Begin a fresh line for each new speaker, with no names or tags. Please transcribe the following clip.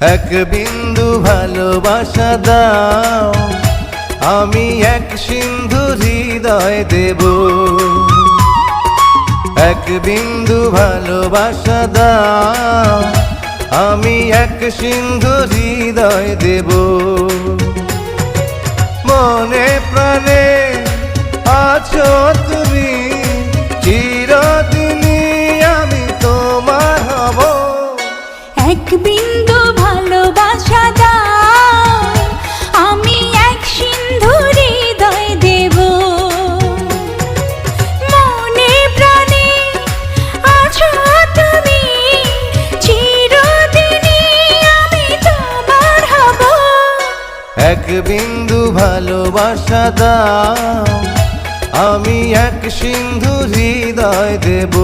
এক বিন্দু ভালোবাসা দাও, আমি এক সিন্ধু হৃদয় দেব। এক বিন্দু ভালোবাসা দাও, আমি এক সিন্ধু হৃদয় দেব। মনে প্রাণে আছো তুমি, চিরদিনই আমি তোমার হব।
এক বিন্দু ভালোবাসা দাও, আমি এক সিন্ধু হৃদয় দেব। মনে প্রাণে আছো তুমি, চিরদিনই আমি তোমার হব।
এক বিন্দু ভালোবাসা দাও, আমি এক সিন্ধু হৃদয় দেব।